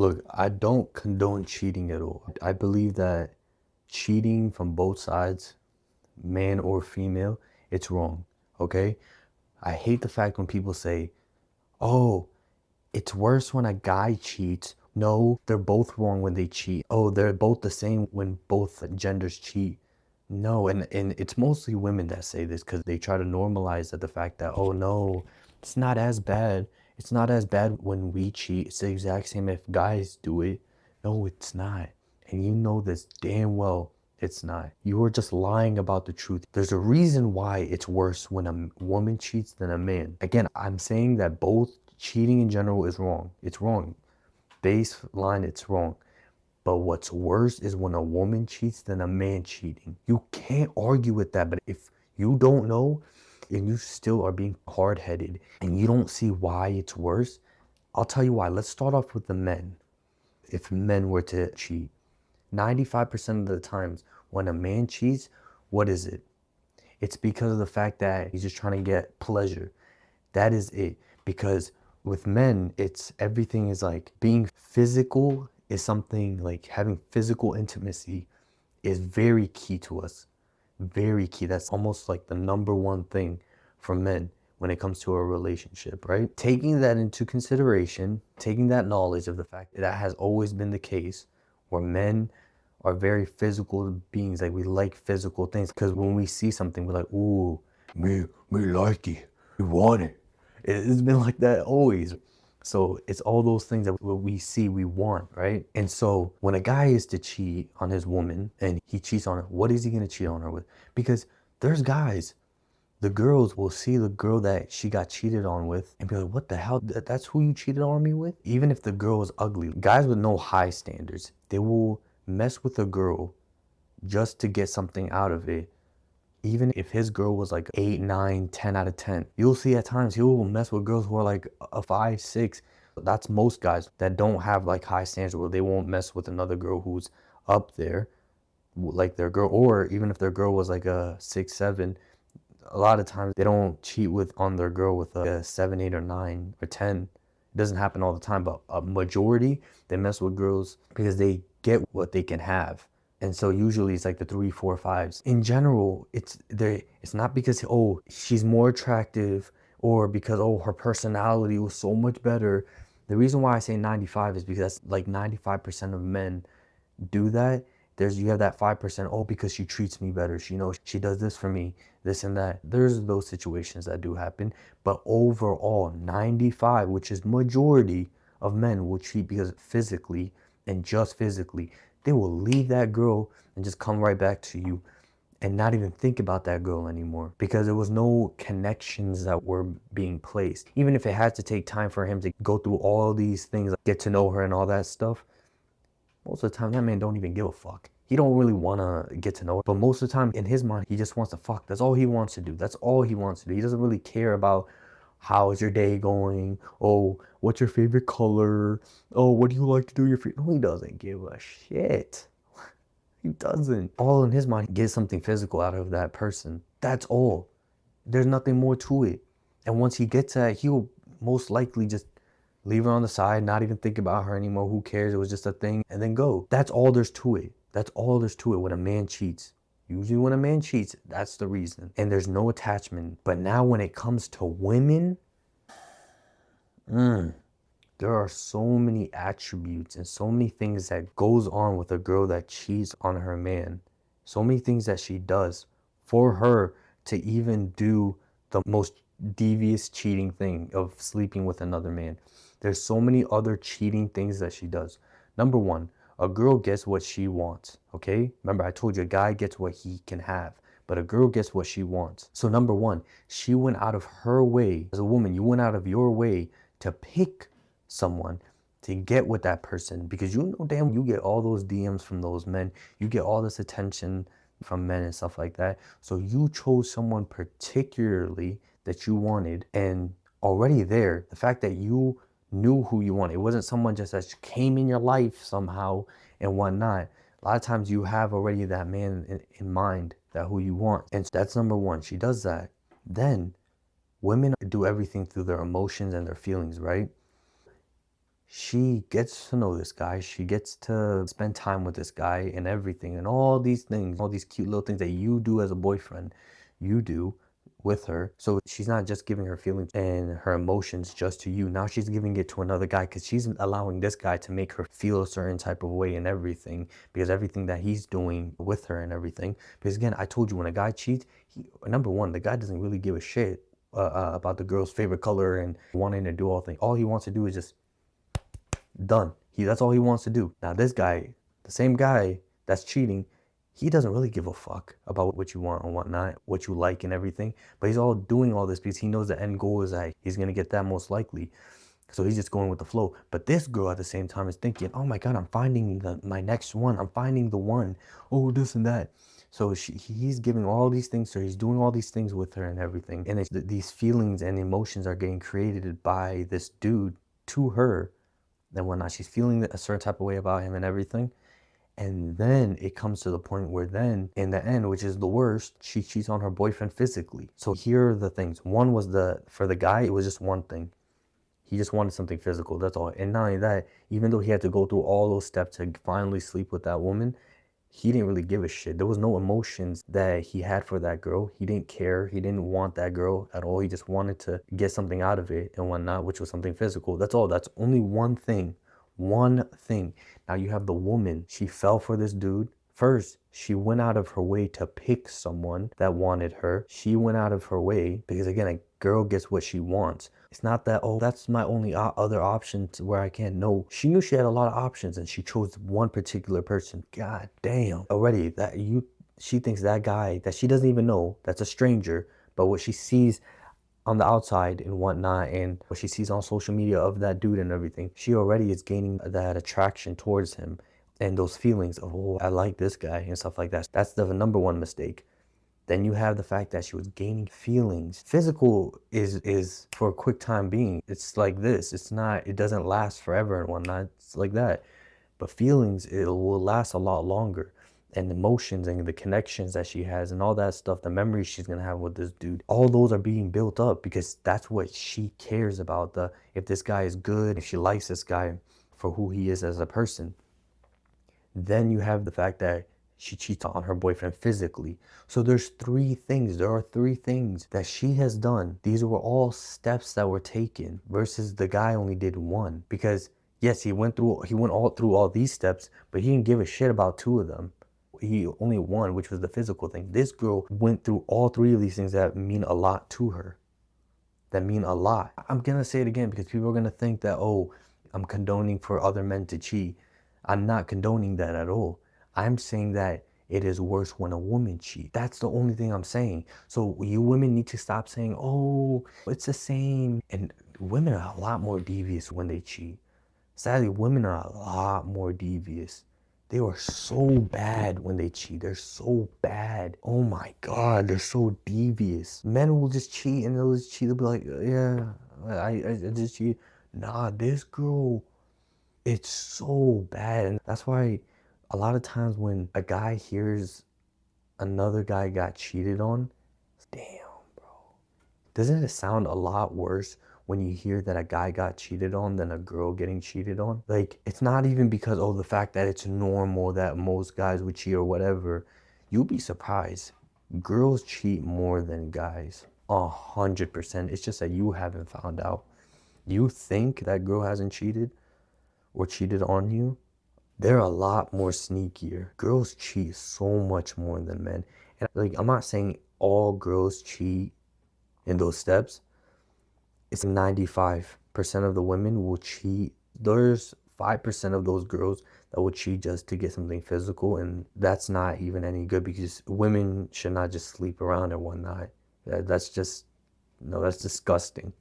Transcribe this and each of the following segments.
Look, I don't condone cheating at all. I believe that cheating from both sides, man or female, it's wrong. Okay? I hate the fact when people say, oh, it's worse when a guy cheats. No, they're both wrong when they cheat. Oh, they're both the same when both genders cheat. No, and it's mostly women that say this because they try to normalize that the fact that, oh no, it's not as bad. It's not as bad when we cheat. It's the exact same if guys do it. No, it's not. And you know this damn well it's not. You are just lying about the truth. There's a reason why it's worse when a woman cheats than a man. Again, I'm saying that both cheating in general is wrong. It's wrong. Baseline, it's wrong. But what's worse is when a woman cheats than a man cheating. You can't argue with that. But if you don't know and you still are being hard-headed and you don't see why it's worse, I'll tell you why. Let's start off with the men. If men were to cheat, 95% of the times when a man cheats, what is it? It's because of the fact that he's just trying to get pleasure. That is it. Because with men, it's everything is like being physical is something like having physical intimacy is very key to us. Very key. That's almost like the number one thing for men when it comes to a relationship, right? Taking that into consideration, taking that knowledge of the fact that that has always been the case, where men are very physical beings. Like we like physical things because when we see something, we're like, ooh, me like it. We want it. It's been like that always. So it's all those things that we see we want, right? And so when a guy is to cheat on his woman and he cheats on her, what is he gonna cheat on her with? Because there's guys, the girls will see the girl that she got cheated on with and be like, what the hell? That's who you cheated on me with? Even if the girl is ugly. Guys with no high standards, they will mess with a girl just to get something out of it. Even if his girl was like 8, 9, 10 out of 10, you'll see at times he will mess with girls who are like a 5, 6. That's most guys that don't have like high standards where they won't mess with another girl who's up there, like their girl, or even if their girl was like a 6, 7, a lot of times they don't cheat with on their girl with a 7, 8, or 9 or 10. It doesn't happen all the time, but a majority, they mess with girls because they get what they can have. And so usually it's like the 3, 4, 5s. In general, it's not because, oh, she's more attractive or because, oh, her personality was so much better. The reason why I say 95 is because that's like 95% of men do that. You have that 5%, oh, because she treats me better. She does this for me, this and that. There's those situations that do happen. But overall, 95, which is majority of men, will cheat because physically and just physically. They will leave that girl and just come right back to you and not even think about that girl anymore because there was no connections that were being placed. Even if it had to take time for him to go through all these things, like get to know her and all that stuff, most of the time that man don't even give a fuck. He don't really want to get to know her, but most of the time in his mind, he just wants to fuck. That's all he wants to do. That's all he wants to do. He doesn't really care about how is your day going? Oh, what's your favorite color? Oh, what do you like to do your free? No, he doesn't give a shit. He doesn't. All in his mind, get something physical out of that person. That's all. There's nothing more to it. And once he gets that, he'll most likely just leave her on the side, not even think about her anymore. Who cares? It was just a thing, and then go. That's all there's to it. That's all there's to it when a man cheats. Usually when a man cheats, that's the reason. And there's no attachment. But now when it comes to women, there are so many attributes and so many things that goes on with a girl that cheats on her man. So many things that she does for her to even do the most devious cheating thing of sleeping with another man. There's so many other cheating things that she does. Number one, a girl gets what she wants, okay? Remember, I told you a guy gets what he can have, but a girl gets what she wants. So number one, she went out of her way. As a woman, you went out of your way to pick someone to get with that person because you know damn you get all those DMs from those men. You get all this attention from men and stuff like that. So you chose someone particularly that you wanted, and already there, the fact that you knew who you wanted, it wasn't someone just that came in your life somehow and whatnot. A lot of times you have already that man in mind, that who you want. And that's number one. She does that. Then women do everything through their emotions and their feelings, right? she gets to know this guy. She gets to spend time with this guy and everything and all these things, all these cute little things that you do as a boyfriend, you do with her. So she's not just giving her feelings and her emotions just to you. Now she's giving it to another guy because she's allowing this guy to make her feel a certain type of way and everything, because everything that he's doing with her and everything. Because again, I told you, when a guy cheats, number one, the guy doesn't really give a shit about the girl's favorite color and wanting to do all things. All he wants to do is just done. That's all he wants to do. Now this guy, the same guy that's cheating, he doesn't really give a fuck about what you want and whatnot, what you like and everything. But he's all doing all this because he knows the end goal is that he's gonna get that most likely. So he's just going with the flow. But this girl at the same time is thinking, oh my God, I'm finding my next one. I'm finding the one. Oh, this and that. So he's giving all these things to her. He's doing all these things with her and everything. And these feelings and emotions are getting created by this dude to her and whatnot. She's feeling a certain type of way about him and everything. And then it comes to the point where then, in the end, which is the worst, she cheats on her boyfriend physically. So here are the things. One was for the guy, it was just one thing. He just wanted something physical, that's all. And not only that, even though he had to go through all those steps to finally sleep with that woman, he didn't really give a shit. There was no emotions that he had for that girl. He didn't care. He didn't want that girl at all. He just wanted to get something out of it and whatnot, which was something physical. That's all. That's only one thing. One thing. Now you have the woman. She fell for this dude. First, she went out of her way to pick someone that wanted her. She went out of her way because, again, a girl gets what she wants. It's not that, oh, that's my only other option to where I can. No, she knew she had a lot of options and she chose one particular person. God damn. Already, she thinks that guy that she doesn't even know, that's a stranger, but what she sees on the outside and whatnot, and what she sees on social media of that dude and everything, she already is gaining that attraction towards him and those feelings of, oh, I like this guy and stuff like that. That's the number one mistake. Then you have the fact that she was gaining feelings. Physical is for a quick time being. It's like this. It doesn't last forever and whatnot. It's like that. But feelings, it will last a lot longer. And emotions and the connections that she has and all that stuff, the memories she's gonna have with this dude, all those are being built up because that's what she cares about. If this guy is good, if she likes this guy for who he is as a person. Then you have the fact that she cheats on her boyfriend physically. So there are three things that she has done. These were all steps that were taken versus the guy only did one. Because yes, he went all through all these steps, but he didn't give a shit about two of them. He only one, which was the physical thing. This girl went through all three of these things that mean a lot to her. That mean a lot. I'm gonna say it again because people are gonna think that, oh, I'm condoning for other men to cheat. I'm not condoning that at all. I'm saying that it is worse when a woman cheats. That's the only thing I'm saying. So you women need to stop saying, oh, it's the same. And women are a lot more devious when they cheat. Sadly, women are a lot more devious. They are so bad when they cheat. They're so bad. Oh my God, they're so devious. Men will just cheat and they'll just cheat. They'll be like, yeah, I just cheat. Nah, this girl, it's so bad. And that's why a lot of times when a guy hears another guy got cheated on, damn, bro. Doesn't it sound a lot worse when you hear that a guy got cheated on than a girl getting cheated on? Like, it's not even because, oh, the fact that it's normal that most guys would cheat or whatever. You'll be surprised. Girls cheat more than guys. 100%. It's just that you haven't found out. You think that girl hasn't cheated or cheated on you? They're a lot more sneakier. Girls cheat so much more than men. And like, I'm not saying all girls cheat in those steps. It's 95% of the women will cheat. There's 5% of those girls that will cheat just to get something physical, and that's not even any good because women should not just sleep around and whatnot. That's disgusting.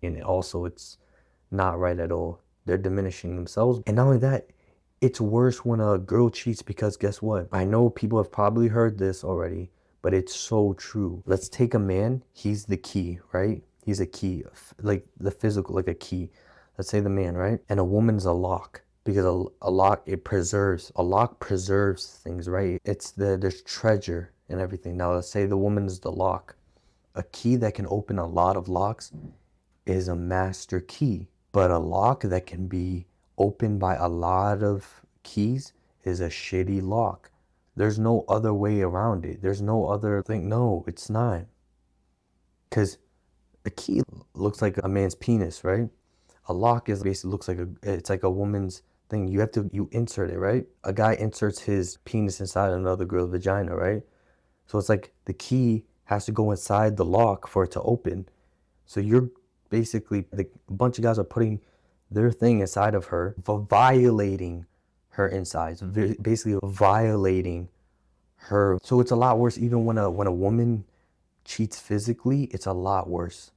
And also, it's not right at all. They're diminishing themselves. And not only that, it's worse when a girl cheats because guess what? I know people have probably heard this already, but it's so true. Let's take a man. He's the key, right? He's a key, like the physical, like a key. Let's say the man, right? And a woman's a lock because a lock preserves things, right? There's treasure and everything. Now let's say the woman's the lock. A key that can open a lot of locks is a master key, but a lock that can be opened by a lot of keys is a shitty lock. There's no other way around it. There's no other thing. No, it's not. Because a key looks like a man's penis, right? A lock is basically looks like it's like a woman's thing. You insert it, right? A guy inserts his penis inside another girl's vagina, right? So it's like the key has to go inside the lock for it to open. So you're basically, a bunch of guys are putting their thing inside of her, violating her insides, basically violating her. So it's a lot worse. Even when a woman cheats physically, it's a lot worse.